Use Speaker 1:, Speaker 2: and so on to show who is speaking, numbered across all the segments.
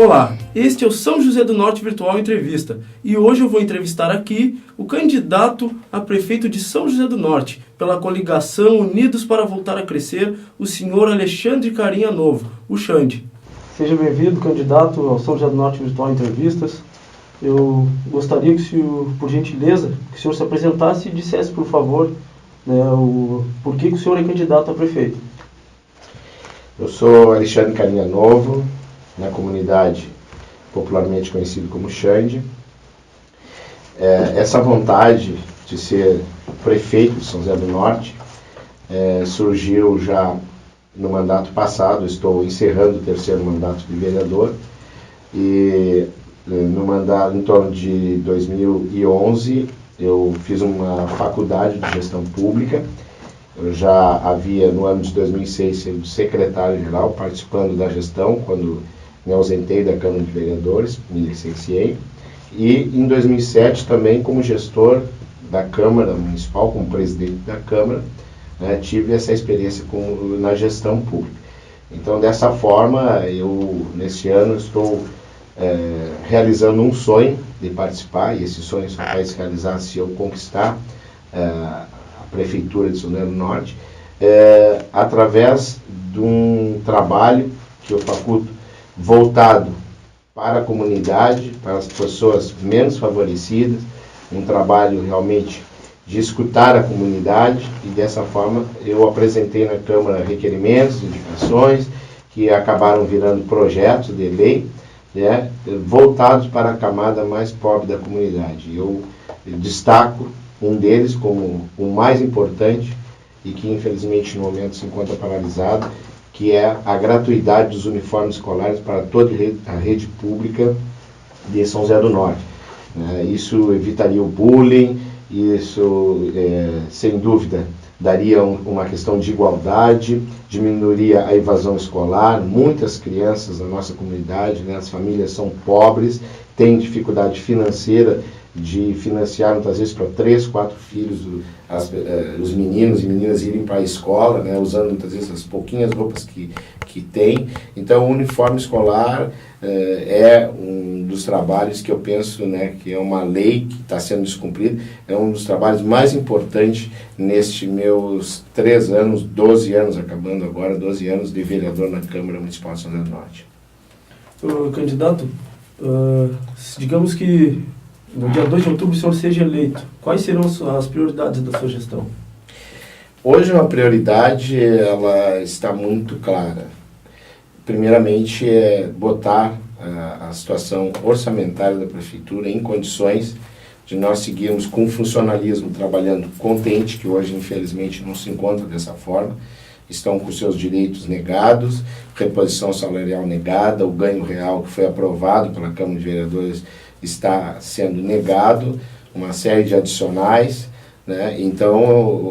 Speaker 1: Olá, este é o São José do Norte Virtual Entrevista e hoje eu vou entrevistar aqui o candidato a prefeito de São José do Norte pela coligação Unidos para Voltar a Crescer, o senhor Alexandre Carinha Novo, o Xande. Seja bem-vindo, candidato ao São José do Norte Virtual Entrevistas. Eu gostaria que o senhor, por gentileza, que o senhor se apresentasse e dissesse, por favor, por que o senhor é candidato a prefeito.
Speaker 2: Eu sou Alexandre Carinha Novo, na comunidade popularmente conhecido como Xande. Essa vontade de ser prefeito de São José do Norte surgiu já no mandato passado. Estou encerrando o terceiro mandato de vereador e no mandato em torno de 2011 eu fiz uma faculdade de gestão pública. Eu já havia no ano de 2006 sido secretário-geral, participando da gestão quando me ausentei da Câmara de Vereadores, me licenciei, e em 2007 também como gestor da Câmara Municipal, como presidente da Câmara, tive essa experiência na gestão pública. Então, dessa forma, eu nesse ano estou realizando um sonho de participar, e esse sonho só vai se realizar se eu conquistar a Prefeitura de São José do Norte, através de um trabalho que eu faculto voltado para a comunidade, para as pessoas menos favorecidas, um trabalho realmente de escutar a comunidade, e dessa forma eu apresentei na Câmara requerimentos, indicações, que acabaram virando projetos de lei, voltados para a camada mais pobre da comunidade. Eu destaco um deles como o mais importante e que infelizmente no momento se encontra paralisado, que é a gratuidade dos uniformes escolares para toda a rede pública de São José do Norte. Isso evitaria o bullying, isso, sem dúvida, daria uma questão de igualdade, diminuiria a evasão escolar. Muitas crianças da nossa comunidade, as famílias são pobres, têm dificuldade financeira de financiar, muitas vezes, para 3, 4 filhos, os meninos e meninas irem para a escola, usando muitas vezes as pouquinhas roupas que tem. Então, o uniforme escolar é um dos trabalhos que eu penso, que é uma lei que está sendo descumprida, é um dos trabalhos mais importantes nestes meus 3 anos, 12 anos, acabando agora, 12 anos de vereador na Câmara Municipal de São José do Norte.
Speaker 1: Candidato, digamos que no dia 2 de outubro o senhor seja eleito, quais serão as prioridades da sua gestão?
Speaker 2: Hoje uma prioridade, ela está muito clara. Primeiramente é botar a situação orçamentária da Prefeitura em condições de nós seguirmos com funcionalismo, trabalhando contente, que hoje infelizmente não se encontra dessa forma, estão com seus direitos negados, reposição salarial negada, o ganho real que foi aprovado pela Câmara de Vereadores está sendo negado, uma série de adicionais, Então,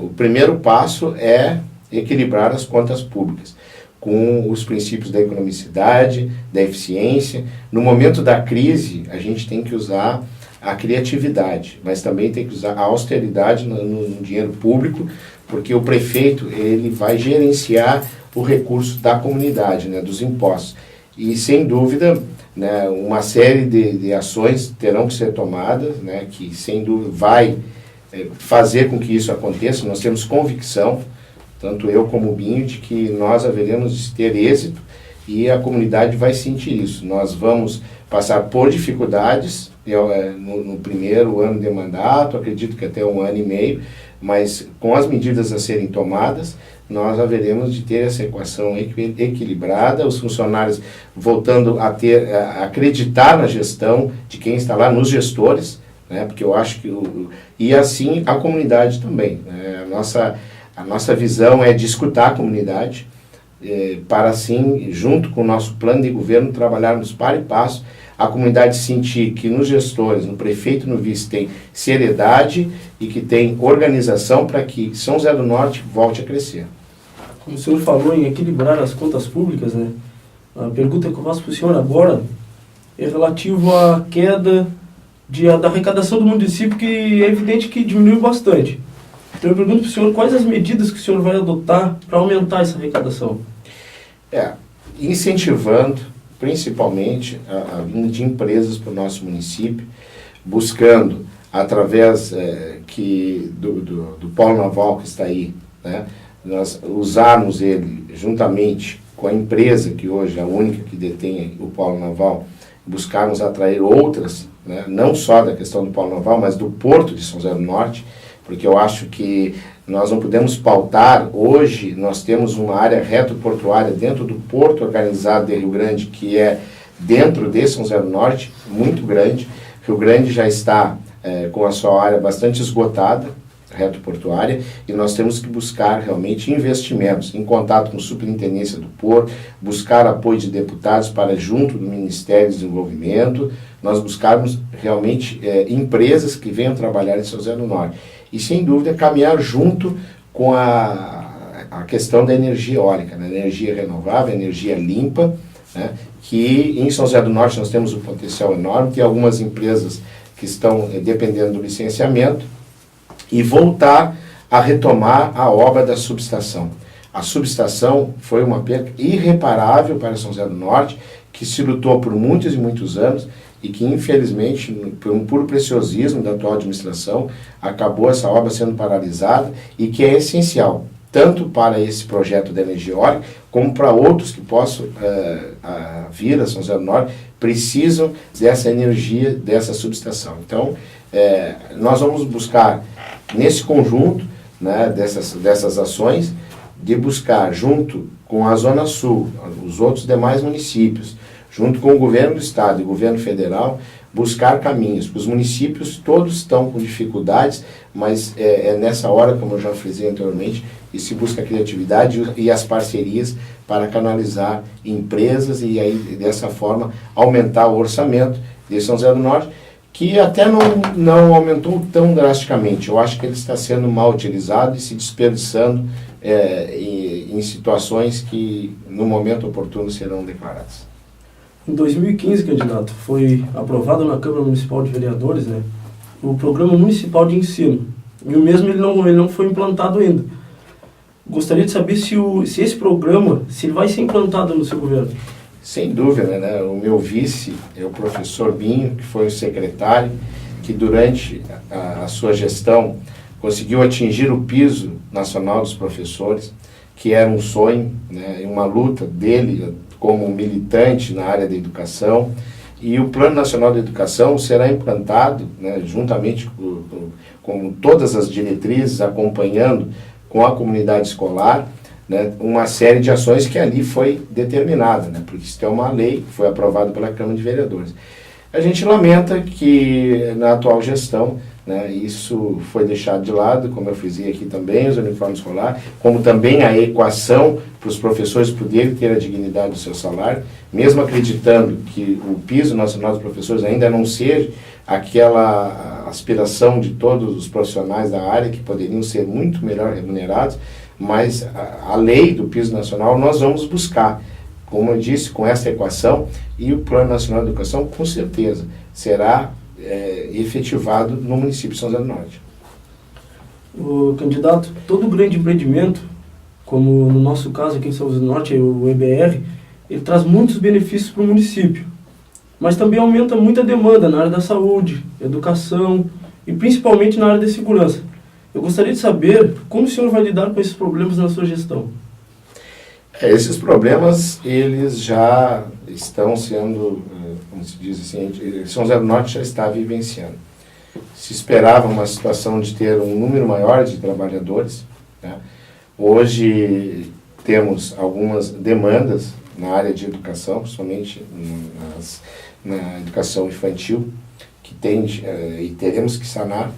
Speaker 2: o primeiro passo é equilibrar as contas públicas, com os princípios da economicidade, da eficiência. No momento da crise, a gente tem que usar a criatividade, mas também tem que usar a austeridade no dinheiro público, porque o prefeito ele vai gerenciar o recurso da comunidade, dos impostos. E, sem dúvida, uma série de ações terão que ser tomadas, que, sem dúvida, vai fazer com que isso aconteça. Nós temos convicção, tanto eu como o Binho, de que nós haveremos de ter êxito e a comunidade vai sentir isso. Nós vamos passar por dificuldades no primeiro ano de mandato, acredito que até 1 ano e meio, mas com as medidas a serem tomadas, nós haveremos de ter essa equação equilibrada, os funcionários voltando a acreditar na gestão de quem está lá, nos gestores, porque eu acho que e assim a comunidade também. A nossa visão é de escutar a comunidade, para assim, junto com o nosso plano de governo, trabalharmos para e passo, a comunidade sentir que nos gestores, no prefeito e no vice, tem seriedade e que tem organização para que São José do Norte volte a crescer.
Speaker 1: Como o senhor falou em equilibrar as contas públicas, a pergunta que eu faço para o senhor agora é relativo à queda da arrecadação do município, que é evidente que diminuiu bastante. Então eu pergunto para o senhor quais as medidas que o senhor vai adotar para aumentar essa arrecadação.
Speaker 2: Incentivando principalmente a vinda de empresas para o nosso município, buscando, através do Polo Naval que está aí, né, nós usarmos ele juntamente com a empresa que hoje é a única que detém o Polo Naval, buscarmos atrair outras, né, não só da questão do Polo Naval, mas do Porto de São José do Norte, porque eu acho que nós não podemos pautar. Hoje nós temos uma área retroportuária dentro do Porto Organizado de Rio Grande, que é dentro de São José do Norte, muito grande. Rio Grande já está com a sua área bastante esgotada, retroportuária, e nós temos que buscar realmente investimentos, em contato com a Superintendência do Porto, buscar apoio de deputados para, junto do Ministério do Desenvolvimento, nós buscarmos realmente empresas que venham trabalhar em São José do Norte. E, sem dúvida, caminhar junto com a questão da energia eólica, né? Energia renovável, energia limpa, né? Que em São José do Norte nós temos um potencial enorme, tem algumas empresas que estão dependendo do licenciamento, e voltar a retomar a obra da subestação. A subestação foi uma perda irreparável para São José do Norte, que se lutou por muitos e muitos anos, e que, infelizmente, por um puro preciosismo da atual administração, acabou essa obra sendo paralisada, e que é essencial, tanto para esse projeto da energia eólica, como para outros que possam vir a São José do Norte, precisam dessa energia, dessa subestação. Então, nós vamos buscar, nesse conjunto, né, dessas ações, de buscar, junto com a Zona Sul, os outros demais municípios, junto com o governo do estado e o governo federal, buscar caminhos, porque os municípios todos estão com dificuldades, mas nessa hora, como eu já frisei anteriormente, e se busca a criatividade e as parcerias para canalizar empresas e aí, dessa forma, aumentar o orçamento de São José do Norte, que até não aumentou tão drasticamente. Eu acho que ele está sendo mal utilizado e se desperdiçando em situações que, no momento oportuno, serão declaradas.
Speaker 1: Em 2015, candidato, foi aprovado na Câmara Municipal de Vereadores, né, o Programa Municipal de Ensino. E o mesmo ele não foi implantado ainda. Gostaria de saber se esse programa ele vai ser implantado no seu governo.
Speaker 2: Sem dúvida, né? O meu vice é o professor Binho, que foi o secretário, que durante a sua gestão conseguiu atingir o piso nacional dos professores, que era um sonho, né, uma luta dele como militante na área da educação, e o Plano Nacional de Educação será implantado, né, juntamente com todas as diretrizes, acompanhando com a comunidade escolar, né, uma série de ações que ali foi determinada, né, porque isso é uma lei que foi aprovada pela Câmara de Vereadores. A gente lamenta que na atual gestão, né, isso foi deixado de lado, como eu frisei aqui também, os uniformes escolares, como também a equação para os professores poderem ter a dignidade do seu salário, mesmo acreditando que o piso nacional dos professores ainda não seja aquela aspiração de todos os profissionais da área, que poderiam ser muito melhor remunerados, mas a lei do piso nacional nós vamos buscar, como eu disse, com essa equação, e o Plano Nacional de Educação, com certeza, será efetivado no município de São José do Norte.
Speaker 1: O candidato, todo grande empreendimento, como no nosso caso aqui em São José do Norte, o EBR, ele traz muitos benefícios para o município, mas também aumenta muita demanda na área da saúde, educação e principalmente na área da segurança. Eu gostaria de saber como o senhor vai lidar com esses problemas na sua gestão.
Speaker 2: Esses problemas, eles já estão sendo, como se diz assim, São José do Norte já está vivenciando. Se esperava uma situação de ter um número maior de trabalhadores, né? Hoje temos algumas demandas na área de educação, principalmente na educação infantil, que tem e teremos que sanar,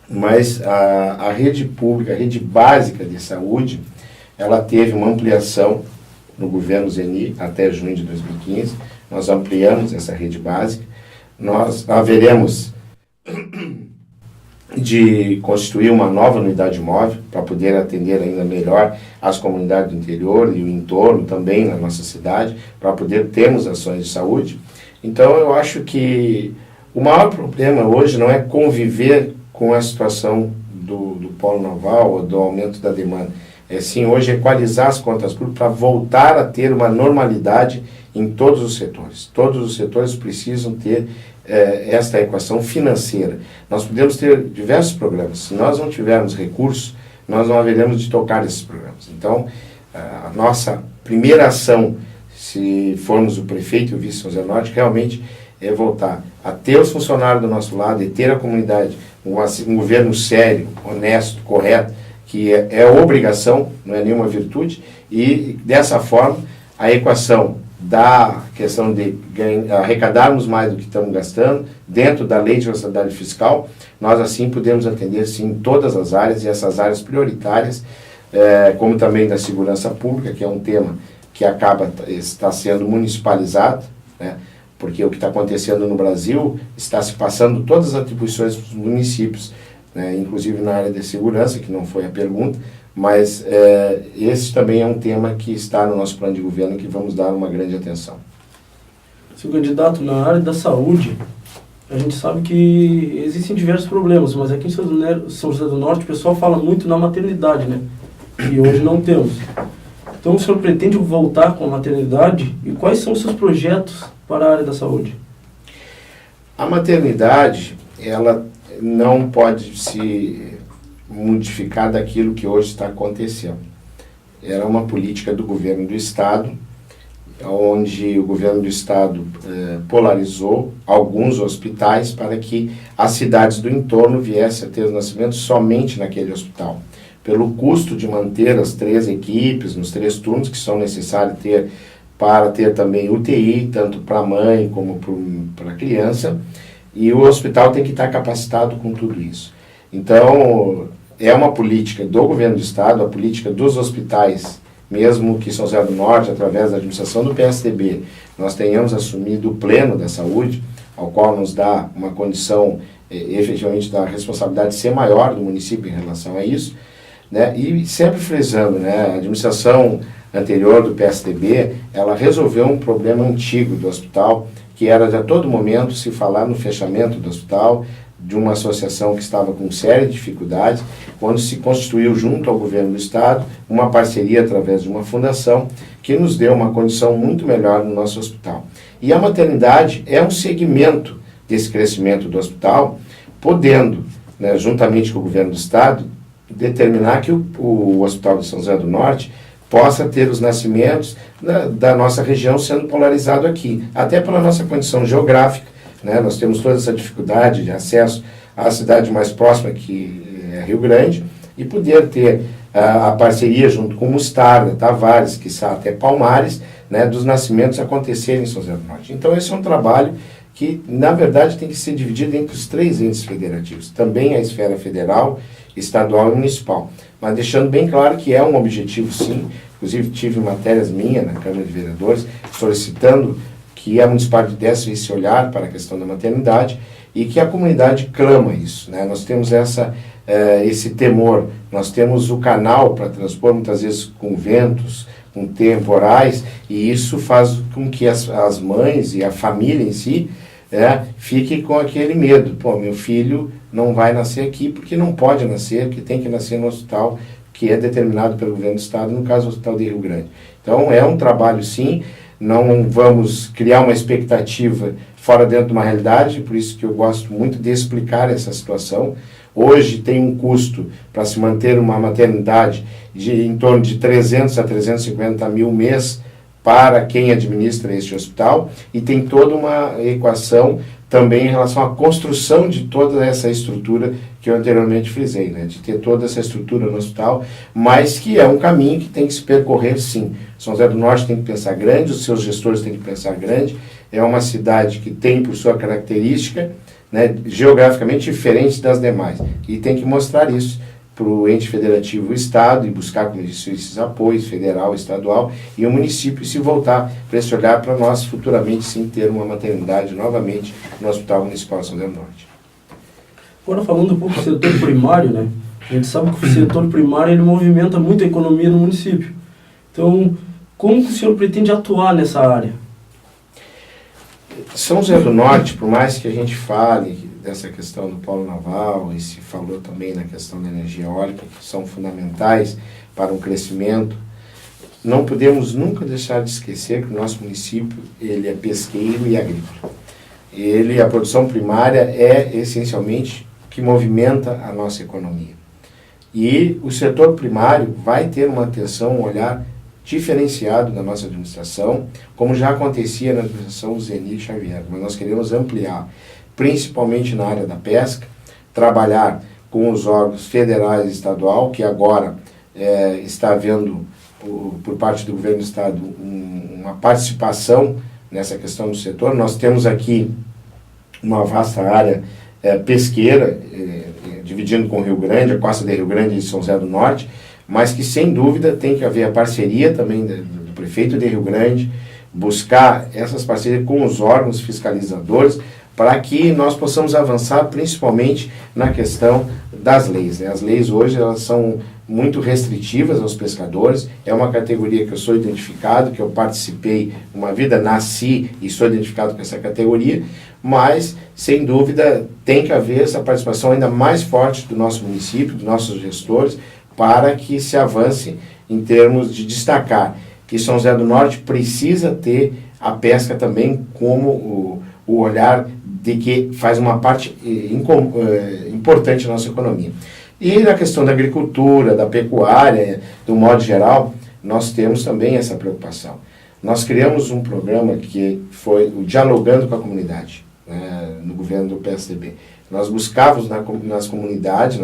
Speaker 2: mas a rede pública, a rede básica de saúde, ela teve uma ampliação no governo Zeni até junho de 2015, nós ampliamos essa rede básica, nós haveremos de constituir uma nova unidade móvel para poder atender ainda melhor as comunidades do interior e o entorno também na nossa cidade, para poder termos ações de saúde. Então eu acho que o maior problema hoje não é conviver com a situação do polo naval ou do aumento da demanda, sim, hoje equalizar as contas públicas para voltar a ter uma normalidade em todos os setores. Todos os setores precisam ter esta equação financeira. Nós podemos ter diversos programas. Se nós não tivermos recursos, nós não haveremos de tocar esses programas. Então, a nossa primeira ação, se formos o prefeito e o vice São José do Norte, realmente é voltar a ter os funcionários do nosso lado e ter a comunidade, um governo sério, honesto, correto, que é obrigação, não é nenhuma virtude, e dessa forma a equação da questão de arrecadarmos mais do que estamos gastando, dentro da lei de responsabilidade fiscal, nós assim podemos atender sim todas as áreas, e essas áreas prioritárias, como também da segurança pública, que é um tema que está sendo municipalizado, né? Porque o que está acontecendo no Brasil está se passando todas as atribuições para os municípios, né? Inclusive na área de segurança, que não foi a pergunta, mas esse também é um tema que está no nosso plano de governo e que vamos dar uma grande atenção.
Speaker 1: Senhor candidato, na área da saúde, a gente sabe que existem diversos problemas, mas aqui em São José do Norte o pessoal fala muito na maternidade, né? E hoje não temos. Então o senhor pretende voltar com a maternidade e quais são os seus projetos para a área da saúde?
Speaker 2: A maternidade, ela não pode se modificar daquilo que hoje está acontecendo. Era uma política do governo do Estado, onde o governo do Estado polarizou alguns hospitais para que as cidades do entorno viessem a ter os nascimentos somente naquele hospital. Pelo custo de manter as 3 equipes, nos 3 turnos que são necessários ter, para ter também UTI, tanto para a mãe como para a criança, e o hospital tem que estar capacitado com tudo isso. Então, é uma política do governo do Estado, a política dos hospitais, mesmo que São José do Norte, através da administração do PSDB, nós tenhamos assumido o pleno da saúde, ao qual nos dá uma condição, efetivamente, da responsabilidade ser maior do município em relação a isso, né? E sempre frisando, né, a administração anterior do PSDB, ela resolveu um problema antigo do hospital, que era de a todo momento se falar no fechamento do hospital, de uma associação que estava com séria dificuldade, quando se constituiu junto ao governo do Estado uma parceria através de uma fundação que nos deu uma condição muito melhor no nosso hospital. E a maternidade é um segmento desse crescimento do hospital, podendo, né, juntamente com o governo do Estado, determinar que o Hospital de São José do Norte possa ter os nascimentos da nossa região sendo polarizado aqui, até pela nossa condição geográfica, né? Nós temos toda essa dificuldade de acesso à cidade mais próxima, que é Rio Grande, e poder ter a parceria junto com Mostarda, Tavares, que está até Palmares, né, dos nascimentos acontecerem em São José do Norte. Então esse é um trabalho que, na verdade, tem que ser dividido entre os 3 entes federativos, também a esfera federal, estadual e municipal. Mas deixando bem claro que é um objetivo, sim. Inclusive, tive matérias minhas na Câmara de Vereadores solicitando que a municipalidade desse esse olhar para a questão da maternidade e que a comunidade clama isso, né? Nós temos esse temor, nós temos o canal para transpor, muitas vezes com ventos, com temporais, e isso faz com que as mães e a família em si fique com aquele medo. Pô, meu filho não vai nascer aqui porque não pode nascer, porque tem que nascer no hospital que é determinado pelo governo do Estado, no caso o Hospital de Rio Grande. Então é um trabalho, sim, não vamos criar uma expectativa fora dentro de uma realidade, por isso que eu gosto muito de explicar essa situação. Hoje tem um custo para se manter uma maternidade em torno de 300 a 350 mil mês para quem administra este hospital, e tem toda uma equação também em relação à construção de toda essa estrutura que eu anteriormente frisei, né? De ter toda essa estrutura no hospital, mas que é um caminho que tem que se percorrer, sim. São José do Norte tem que pensar grande, os seus gestores têm que pensar grande, é uma cidade que tem, por sua característica, né, geograficamente diferente das demais, e tem que mostrar isso para o ente federativo, o Estado, e buscar, como eu disse, esses apoios, federal, estadual, e o município, se voltar para esse olhar para nós futuramente, sim, ter uma maternidade novamente no Hospital Municipal de São José do Norte.
Speaker 1: Agora falando um pouco do setor primário, né? A gente sabe que o setor primário ele movimenta muito a economia no município. Então, como que o senhor pretende atuar nessa área?
Speaker 2: São José do Norte, por mais que a gente fale dessa questão do polo naval, e se falou também na questão da energia eólica, que são fundamentais para um crescimento. Não podemos nunca deixar de esquecer que o nosso município ele é pesqueiro e agrícola. A produção primária é essencialmente o que movimenta a nossa economia. E o setor primário vai ter uma atenção, um olhar diferenciado da nossa administração, como já acontecia na administração do Zeni Xavier, mas nós queremos ampliar, principalmente na área da pesca, trabalhar com os órgãos federais e estadual, que agora está havendo, por parte do governo do estado, uma participação nessa questão do setor. Nós temos aqui uma vasta área pesqueira, dividindo com o Rio Grande, a costa de Rio Grande e São José do Norte, mas que sem dúvida tem que haver a parceria também do prefeito de Rio Grande, buscar essas parcerias com os órgãos fiscalizadores, para que nós possamos avançar principalmente na questão das leis. As leis hoje elas são muito restritivas aos pescadores, é uma categoria que eu sou identificado, que eu participei uma vida, nasci e sou identificado com essa categoria, mas, sem dúvida, tem que haver essa participação ainda mais forte do nosso município, dos nossos gestores, para que se avance em termos de destacar que São José do Norte precisa ter a pesca também como o olhar de que faz uma parte importante da nossa economia. E na questão da agricultura, da pecuária, do modo geral, nós temos também essa preocupação. Nós criamos um programa que foi o Dialogando com a Comunidade, no governo do PSDB. Nós buscávamos nas comunidades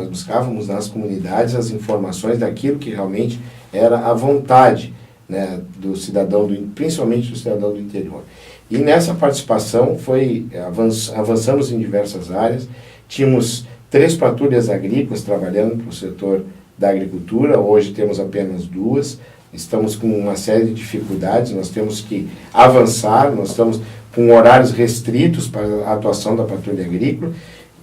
Speaker 2: as informações daquilo que realmente era a vontade, do cidadão, principalmente do cidadão do interior. E nessa participação avançamos em diversas áreas, tínhamos 3 patrulhas agrícolas trabalhando para o setor da agricultura, hoje temos apenas 2, estamos com uma série de dificuldades, nós temos que avançar, nós estamos com horários restritos para a atuação da patrulha agrícola.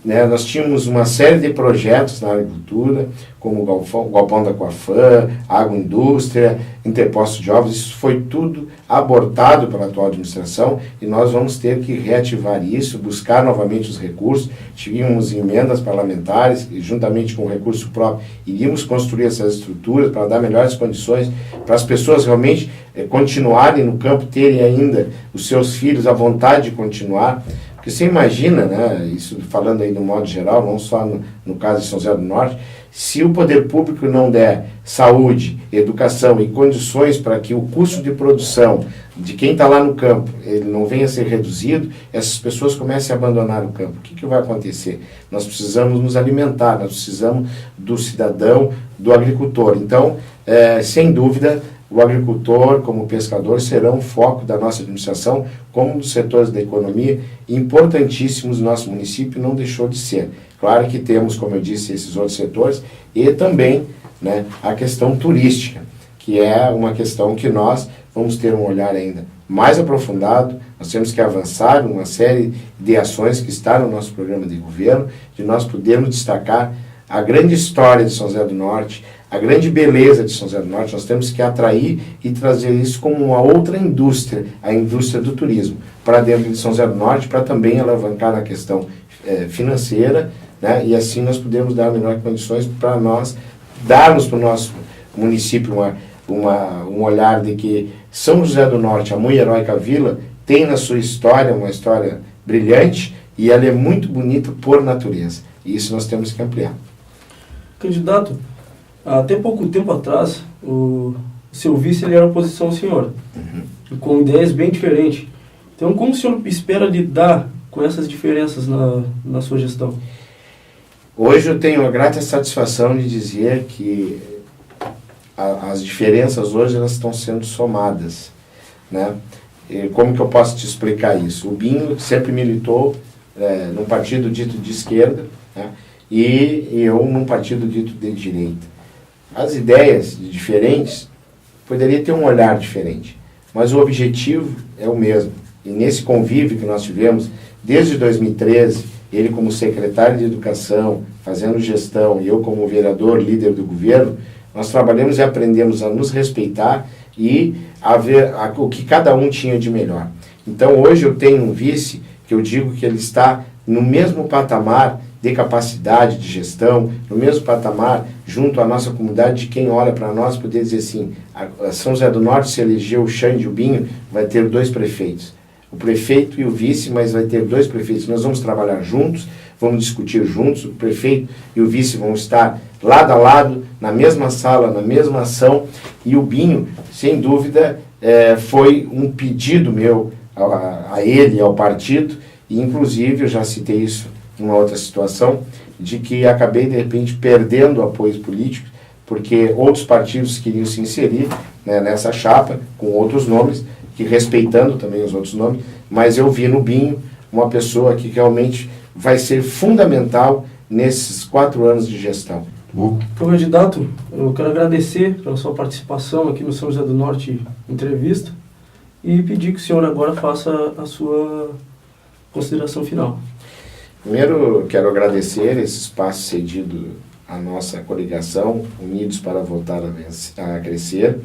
Speaker 2: Nós tínhamos uma série de projetos na agricultura, como o Galpão da Coafam, Agroindústria, Interpostos de Ovos, isso foi tudo abortado pela atual administração e nós vamos ter que reativar isso, buscar novamente os recursos. Tínhamos emendas parlamentares e, juntamente com o recurso próprio, iríamos construir essas estruturas para dar melhores condições para as pessoas realmente continuarem no campo, terem ainda os seus filhos a vontade de continuar. Porque você imagina, isso falando aí no modo geral, não só no caso de São José do Norte, se o poder público não der saúde, educação e condições para que o custo de produção de quem está lá no campo ele não venha a ser reduzido, essas pessoas comecem a abandonar o campo. O que vai acontecer? Nós precisamos nos alimentar, nós precisamos do cidadão, do agricultor. Então, sem dúvida, o agricultor, como o pescador, serão o foco da nossa administração, como dos setores da economia, importantíssimos no nosso município, não deixou de ser. Claro que temos, como eu disse, esses outros setores, e também a questão turística, que é uma questão que nós vamos ter um olhar ainda mais aprofundado. Nós temos que avançar uma série de ações que está no nosso programa de governo, de nós podermos destacar a grande história de São José do Norte, a grande beleza de São José do Norte. Nós temos que atrair e trazer isso como uma outra indústria, a indústria do turismo, para dentro de São José do Norte, para também alavancar na questão financeira, e assim nós podemos dar melhores condições para nós darmos para o nosso município um olhar de que São José do Norte, a muito heróica vila, tem na sua história uma história brilhante e ela é muito bonita por natureza. E isso nós temos que ampliar.
Speaker 1: Candidato, até pouco tempo atrás, o seu vice ele era oposição ao senhor, com ideias bem diferentes. Então, como o senhor espera lidar com essas diferenças na sua gestão?
Speaker 2: Hoje eu tenho a grata satisfação de dizer que as diferenças hoje elas estão sendo somadas, E como que eu posso te explicar isso? O Binho sempre militou num partido dito de esquerda, e eu num partido dito de direita. As ideias diferentes poderiam ter um olhar diferente, mas o objetivo é o mesmo. E nesse convívio que nós tivemos desde 2013, ele como secretário de Educação, fazendo gestão, e eu como vereador, líder do governo, nós trabalhamos e aprendemos a nos respeitar e a ver o que cada um tinha de melhor. Então hoje eu tenho um vice que eu digo que ele está no mesmo patamar de capacidade de gestão, no mesmo patamar junto à nossa comunidade de quem olha para nós, poder dizer assim, a São José do Norte se elegeu o Xande e o Binho, vai ter 2 prefeitos. O prefeito e o vice, mas vai ter 2 prefeitos. Nós vamos trabalhar juntos, vamos discutir juntos, o prefeito e o vice vão estar lado a lado, na mesma sala, na mesma ação, e o Binho, sem dúvida, foi um pedido meu a ele e ao partido, e inclusive eu já citei isso numa outra situação, de que acabei de repente perdendo apoios políticos, porque outros partidos queriam se inserir, né, nessa chapa, com outros nomes, que respeitando também os outros nomes, mas eu vi no Binho uma pessoa que realmente vai ser fundamental nesses 4 anos de gestão.
Speaker 1: Candidato, eu quero agradecer pela sua participação aqui no São José do Norte Entrevista e pedir que o senhor agora faça a sua consideração final.
Speaker 2: Primeiro, quero agradecer esse espaço cedido à nossa coligação, Unidos para Voltar a Crescer,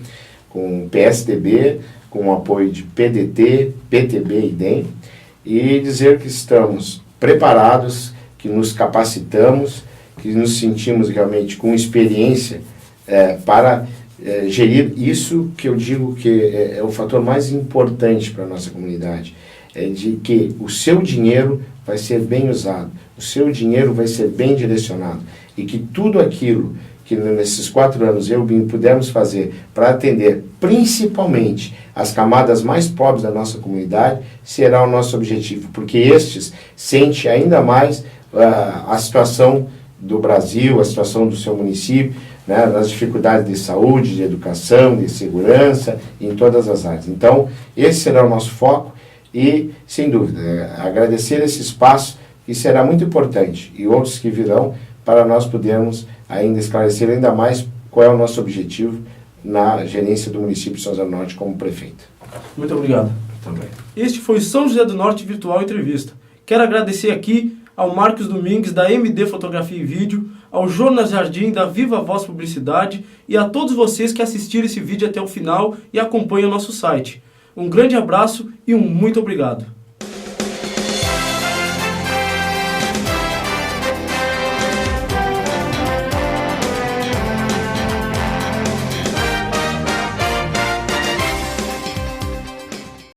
Speaker 2: com o PSDB, com o apoio de PDT, PTB e DEM, e dizer que estamos preparados, que nos capacitamos, que nos sentimos realmente com experiência para gerir isso que eu digo que é o fator mais importante para a nossa comunidade, de que o seu dinheiro vai ser bem usado, o seu dinheiro vai ser bem direcionado, e que tudo aquilo que nesses 4 anos eu e o Binho pudermos fazer para atender principalmente as camadas mais pobres da nossa comunidade, será o nosso objetivo, porque estes sentem ainda mais a situação do Brasil, a situação do seu município, né, nas dificuldades de saúde, de educação, de segurança, em todas as áreas. Então, esse será o nosso foco e, sem dúvida, agradecer esse espaço que será muito importante e outros que virão para nós podermos ainda esclarecer ainda mais qual é o nosso objetivo na gerência do município de São José do Norte como prefeito.
Speaker 1: Muito obrigado.
Speaker 2: Também.
Speaker 1: Este foi o São José do Norte Virtual Entrevista. Quero agradecer aqui ao Marcos Domingues, da MD Fotografia e Vídeo, ao Jonas Jardim, da Viva Voz Publicidade, e a todos vocês que assistiram esse vídeo até o final e acompanham o nosso site. Um grande abraço e um muito obrigado.